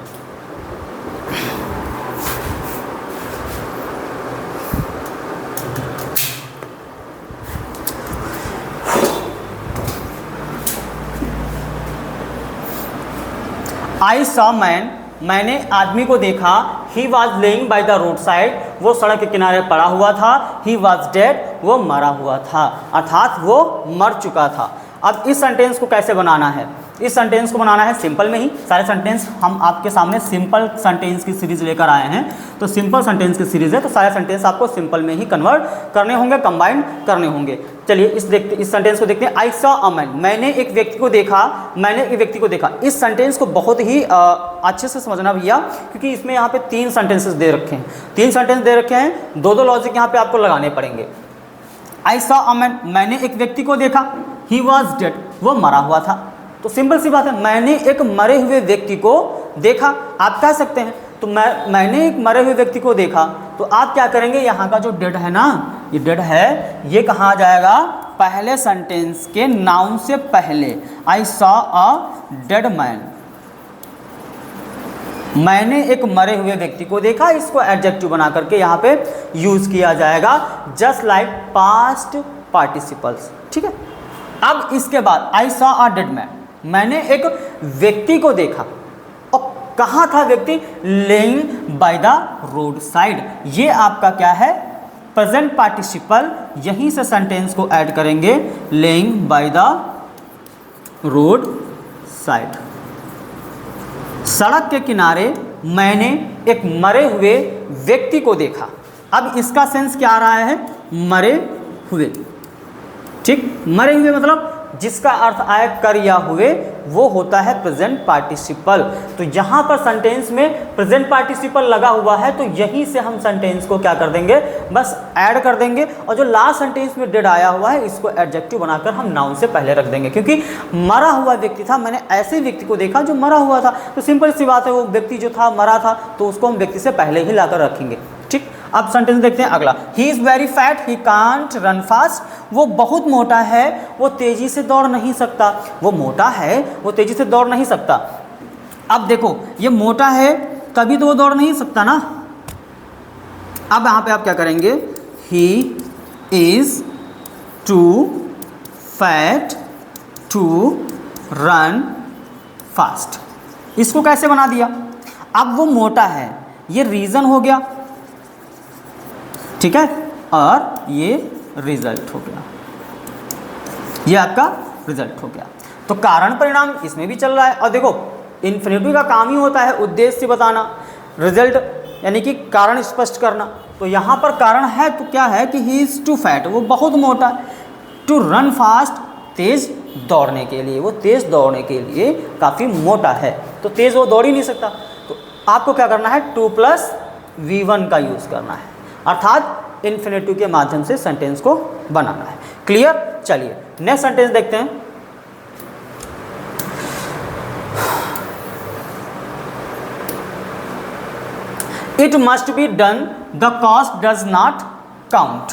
आई सॉ मैन, मैंने आदमी को देखा। He was laying by the road side, वो सड़क के किनारे पड़ा हुआ था। ही वॉज डेड, वो मरा हुआ था, अर्थात वो मर चुका था। अब इस सेंटेंस को कैसे बनाना है? इस सेंटेंस को बनाना है सिंपल में ही। सारे सेंटेंस हम आपके सामने सिंपल सेंटेंस की सीरीज लेकर आए हैं, तो सिंपल सेंटेंस की सीरीज है, तो सारे सेंटेंस आपको सिंपल में ही कन्वर्ट करने होंगे, कंबाइन करने होंगे। चलिए इस सेंटेंस को देखते हैं। आई सॉ अ मैन, मैंने एक व्यक्ति को देखा, मैंने एक व्यक्ति को देखा। इस सेंटेंस को बहुत ही अच्छे से समझना भैया, क्योंकि इसमें यहाँ पे 3 सेंटेंसेस दे रखे हैं, 3 सेंटेंस दे रखे हैं, 2 लॉजिक यहाँ पे आपको लगाने पड़ेंगे। आई सॉ अ मैन, मैंने एक व्यक्ति को देखा, ही वॉज डेड, वो मरा हुआ था। तो सिंपल सी बात है, मैंने एक मरे हुए व्यक्ति को देखा, आप कह सकते हैं। तो मैंने एक मरे हुए व्यक्ति को देखा, तो आप क्या करेंगे, यहाँ का जो डेड है ना, ये डेड है, ये कहाँ आ जाएगा, पहले सेंटेंस के नाउन से पहले। I saw a dead man, मैंने एक मरे हुए व्यक्ति को देखा, इसको एडजेक्टिव बना करके यहाँ पे यूज किया जाएगा, जस्ट लाइक पास्ट पार्टिसिपल्स। ठीक है, अब इसके बाद I saw a dead man, मैंने एक व्यक्ति को देखा, और कहाँ था व्यक्ति, laying by the road side. ये आपका क्या है, प्रेजेंट पार्टिसिपल, यहीं से सेंटेंस को ऐड करेंगे, laying by the road side. सड़क के किनारे मैंने एक मरे हुए व्यक्ति को देखा। अब इसका सेंस क्या आ रहा है, मरे हुए। ठीक, मरे हुए मतलब जिसका अर्थ आए कर या हुए, वो होता है प्रेजेंट पार्टिसिपल। तो यहाँ पर सेंटेंस में प्रेजेंट पार्टिसिपल लगा हुआ है, तो यहीं से हम सेंटेंस को क्या कर देंगे, बस ऐड कर देंगे। और जो लास्ट सेंटेंस में डेड आया हुआ है, इसको एडजेक्टिव बनाकर हम नाउन से पहले रख देंगे, क्योंकि मरा हुआ व्यक्ति था, मैंने ऐसे व्यक्ति को देखा जो मरा हुआ था। तो सिंपल सी बात है, वो व्यक्ति जो था मरा था, तो उसको हम व्यक्ति से पहले ही लाकर रखेंगे। ठीक, अब सेंटेंस देखते हैं अगला। He is very fat, he can't run fast, वो बहुत मोटा है, वो तेजी से दौड़ नहीं सकता। वो मोटा है, वो तेजी से दौड़ नहीं सकता। अब देखो, ये मोटा है तभी तो वो दौड़ नहीं सकता ना। अब यहाँ पे आप क्या करेंगे, he is too fat to run fast. इसको कैसे बना दिया, अब वो मोटा है, ये रीज़न हो गया, ठीक है, और ये रिजल्ट हो गया, ये आपका रिजल्ट हो गया। तो कारण परिणाम इसमें भी चल रहा है। और देखो, इन्फिनिटिव का काम ही होता है उद्देश्य बताना, रिजल्ट यानी कि कारण स्पष्ट करना। तो यहाँ पर कारण है, तो क्या है कि ही इज़ टू फैट, वो बहुत मोटा है, टू रन फास्ट, तेज़ दौड़ने के लिए, वो तेज़ दौड़ने के लिए काफ़ी मोटा है, तो तेज़ वो दौड़ ही नहीं सकता। तो आपको क्या करना है, 2 + V1 का यूज़ करना है, अर्थात इन्फिनिटिव के माध्यम से सेंटेंस को बनाना है। क्लियर, चलिए नेक्स्ट सेंटेंस देखते हैं। It must be done, the cost does not count.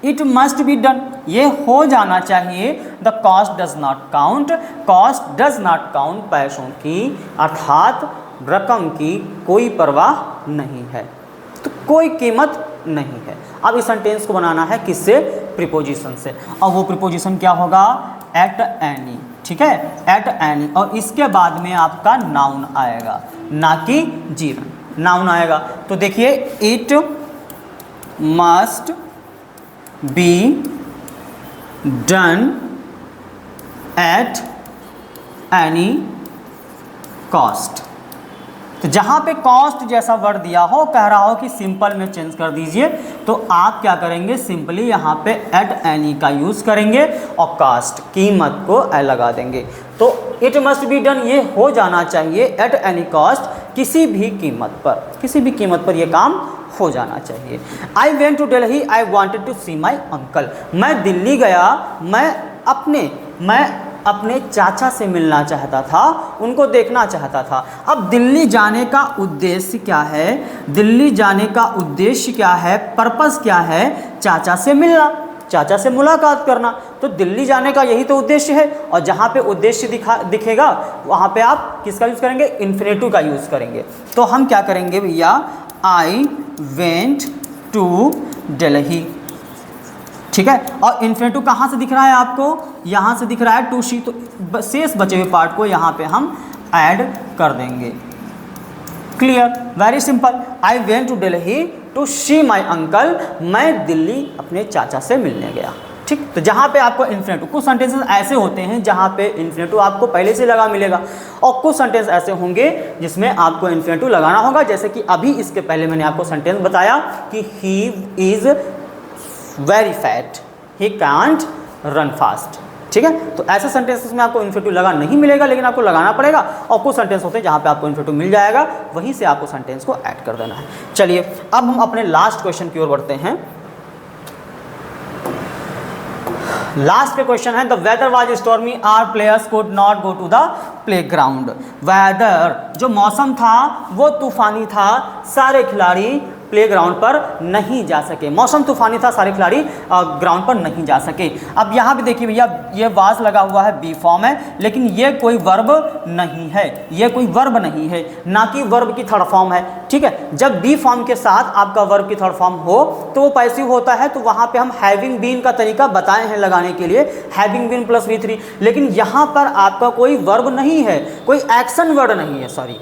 It must be done, ये हो जाना चाहिए, the cost does not count, cost does not count, पैसों की अर्थात रकम की कोई परवाह नहीं है, तो कोई कीमत नहीं है। अब इस सेंटेंस को बनाना है किससे, प्रीपोजिशन से, और वो प्रीपोजिशन क्या होगा, एट एनी। ठीक है, एट एनी, और इसके बाद में आपका नाउन आएगा, ना कि जीवन, नाउन आएगा। तो देखिए, it must be done at any cost. तो जहाँ पे कॉस्ट जैसा वर्ड दिया हो, कह रहा हो कि सिंपल में चेंज कर दीजिए, तो आप क्या करेंगे, सिंपली यहाँ पे एट एनी का यूज़ करेंगे और कास्ट कीमत को लगा देंगे। तो इट मस्ट बी डन, ये हो जाना चाहिए, एट एनी कॉस्ट, किसी भी कीमत पर, किसी भी कीमत पर ये काम हो जाना चाहिए। I went to Delhi, I wanted to see my uncle. मैं दिल्ली गया, मैं अपने चाचा से मिलना चाहता था, उनको देखना चाहता था। अब दिल्ली जाने का उद्देश्य क्या है, दिल्ली जाने का उद्देश्य क्या है, पर्पस क्या है, चाचा से मिलना, चाचा से मुलाकात करना। तो दिल्ली जाने का यही तो उद्देश्य है, और जहाँ पे उद्देश्य दिखेगा वहाँ पे आप किसका यूज़ करेंगे, इन्फिनिटिव का यूज़ करेंगे। तो हम क्या करेंगे भैया, आई वेंट टू दिल्ली। ठीक है, और इन्फिनिटिव कहाँ से दिख रहा है आपको, यहाँ से दिख रहा है, टू सी, तो शेष बचे हुए पार्ट को यहाँ पे हम ऐड कर देंगे। Clear, very simple. I went to Delhi to see my uncle, मैं दिल्ली अपने चाचा से मिलने गया। ठीक। तो जहाँ पे आपको इन्फिनेटिव, कुछ सेंटेंसेस ऐसे होते हैं जहाँ पे इन्फिनेटिव आपको पहले से लगा मिलेगा, और कुछ सेंटेंस ऐसे होंगे जिसमें आपको इन्फिनेटिव लगाना होगा। जैसे कि अभी इसके पहले मैंने आपको सेंटेंस बताया कि he is very fat, he can't run fast, ठीक है। तो ऐसे सेंटेंसेस में आपको इन्फिनेटिव लगा नहीं मिलेगा, लेकिन आपको लगाना पड़ेगा। और कुछ सेंटेंस होते हैं जहाँ पे आपको इन्फिनेटिव मिल जाएगा, वहीं से आपको सेंटेंस को ऐड कर देना है। चलिए अब हम अपने लास्ट क्वेश्चन की ओर बढ़ते हैं। लास्ट का क्वेश्चन है, the weather was stormy, our players could not go to the playground. Weather, जो मौसम था वो तूफानी था, सारे खिलाड़ी प्लेग्राउंड पर नहीं जा सके। मौसम तूफानी था, सारे खिलाड़ी ग्राउंड पर नहीं जा सके। अब यहाँ भी देखिए भैया, ये वाज लगा हुआ है, बी फॉर्म है, लेकिन ये कोई वर्ब नहीं है, ये कोई वर्ब नहीं है, ना कि वर्ब की थर्ड फॉर्म है, ठीक है। जब बी फॉर्म के साथ आपका वर्ब की थर्ड फॉर्म हो तो वो पैसिव होता है, तो वहाँ पे हम हैविंग बीन का तरीका बताए हैं लगाने के लिए, हैविंग बीन प्लस V3। लेकिन यहाँ पर आपका कोई वर्ब नहीं है, कोई एक्शन वर्ड नहीं है, सॉरी,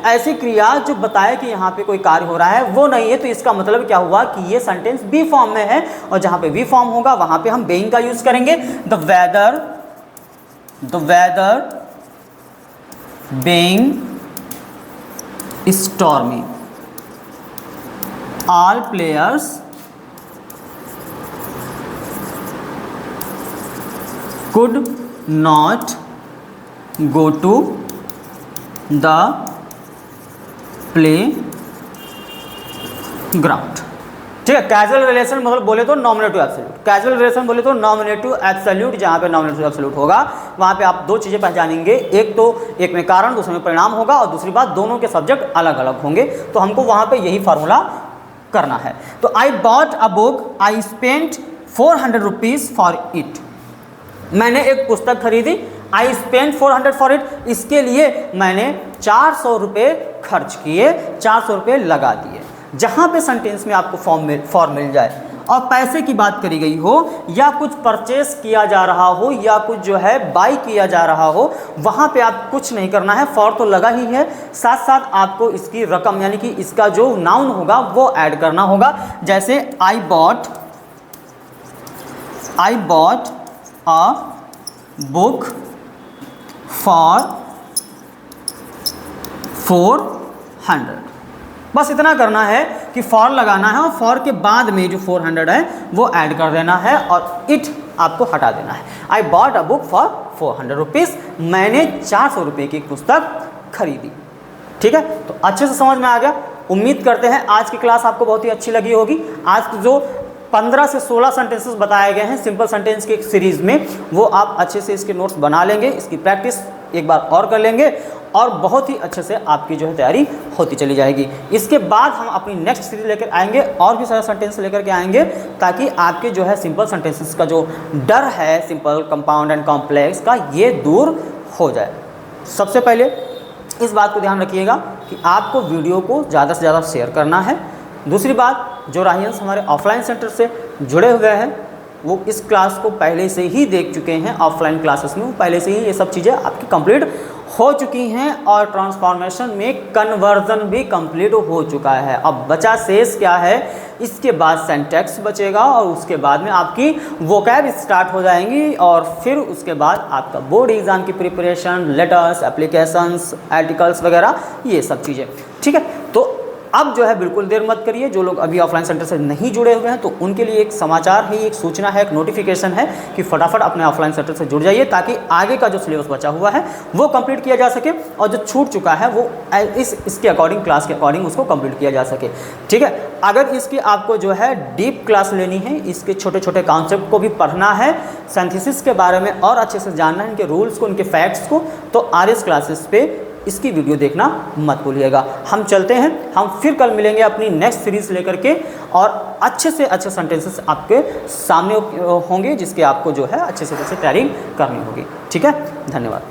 ऐसी क्रिया जो बताए कि यहाँ पे कोई कार्य हो रहा है वो नहीं है। तो इसका मतलब क्या हुआ कि ये सेंटेंस बी फॉर्म में है, और जहां पे बी फॉर्म होगा वहां पे हम बीइंग का यूज करेंगे। The weather being stormy, all players could not go to the play ground, ठीक है। कैजुअल रिलेशन मतलब बोले तो नॉमिनेटिव एब्सोल्यूट, कैजुअल रिलेशन बोले तो नॉमिनेटिव एब्सोल्यूट, जहाँ पे नॉमिनेटिव एब्सोल्यूट होगा वहाँ पे आप दो चीज़ें पहचानेंगे, एक में कारण, दूसरे में परिणाम होगा, और दूसरी बात दोनों के सब्जेक्ट अलग अलग होंगे। तो हमको वहाँ पे यही फार्मूला करना है। तो I bought a book, I spent 400 rupees for it. मैंने एक पुस्तक खरीदी, आई स्पेंट 400 फॉर इट, इसके लिए मैंने 400 रुपये खर्च किए, 400 रुपये लगा दिए। जहाँ पे सेंटेंस में आपको फॉर्म मिल जाए और पैसे की बात करी गई हो, या कुछ परचेस किया जा रहा हो, या कुछ जो है बाई किया जा रहा हो, वहाँ पे आप कुछ नहीं करना है, फॉर तो लगा ही है, साथ साथ आपको इसकी रकम यानी कि इसका जो नाउन होगा वो ऐड करना होगा। जैसे I bought a book for 400, बस इतना करना है कि फॉर लगाना है, और फॉर के बाद में जो 400 है वो ऐड कर देना है, और इट आपको हटा देना है। I bought a book for 400 rupees, मैंने 400 रुपये की पुस्तक खरीदी, ठीक है। तो अच्छे से समझ में आ गया। उम्मीद करते हैं आज की क्लास आपको बहुत ही अच्छी लगी होगी। आज जो 15 से 16 सेंटेंसेस बताए गए हैं सिंपल सेंटेंस की एक सीरीज़ में, वो आप अच्छे से इसके नोट्स बना लेंगे, इसकी प्रैक्टिस एक बार और कर लेंगे, और बहुत ही अच्छे से आपकी जो है तैयारी होती चली जाएगी। इसके बाद हम अपनी नेक्स्ट सीरीज लेकर आएंगे, और भी सारे सेंटेंस लेकर के आएंगे, ताकि आपके जो है सिंपल सेंटेंसेस का जो डर है सिंपल, कंपाउंड एंड कॉम्प्लेक्स का, ये दूर हो जाए। सबसे पहले इस बात को ध्यान रखिएगा कि आपको वीडियो को ज़्यादा से ज़्यादा शेयर करना है। दूसरी बात, जो राहियंस हमारे ऑफलाइन सेंटर से जुड़े हुए हैं वो इस क्लास को पहले से ही देख चुके हैं, ऑफलाइन क्लासेस में पहले से ही ये सब चीज़ें आपकी कंप्लीट हो चुकी हैं, और ट्रांसफॉर्मेशन में कन्वर्जन भी कंप्लीट हो चुका है। अब बचा शेष क्या है, इसके बाद सिंटैक्स बचेगा, और उसके बाद में आपकी वोकैब स्टार्ट हो जाएंगी, और फिर उसके बाद आपका बोर्ड एग्ज़ाम की प्रिपरेशन, लेटर्स, एप्लीकेशंस, आर्टिकल्स वगैरह, ये सब चीज़ें, ठीक है। तो अब जो है बिल्कुल देर मत करिए। जो लोग अभी ऑफलाइन सेंटर से नहीं जुड़े हुए हैं तो उनके लिए एक समाचार है, एक सूचना है, एक नोटिफिकेशन है कि फटाफट अपने ऑफलाइन सेंटर से जुड़ जाइए, ताकि आगे का जो सिलेबस बचा हुआ है वो कंप्लीट किया जा सके, और जो छूट चुका है वो इसके अकॉर्डिंग, क्लास के अकॉर्डिंग उसको कंप्लीट किया जा सके, ठीक है। अगर इसकी आपको जो है डीप क्लास लेनी है, इसके छोटे छोटे कॉन्सेप्ट को भी पढ़ना है, सिंथेसिस के बारे में और अच्छे से जानना है, इनके रूल्स को, इनके फैक्ट्स को, तो RS क्लासेस पे इसकी वीडियो देखना मत भूलिएगा। हम चलते हैं, हम फिर कल मिलेंगे अपनी नेक्स्ट सीरीज़ लेकर के, और अच्छे से अच्छे सेंटेंसेस आपके सामने होंगे, जिसके आपको जो है अच्छे से तैयारी करनी होगी, ठीक है। धन्यवाद।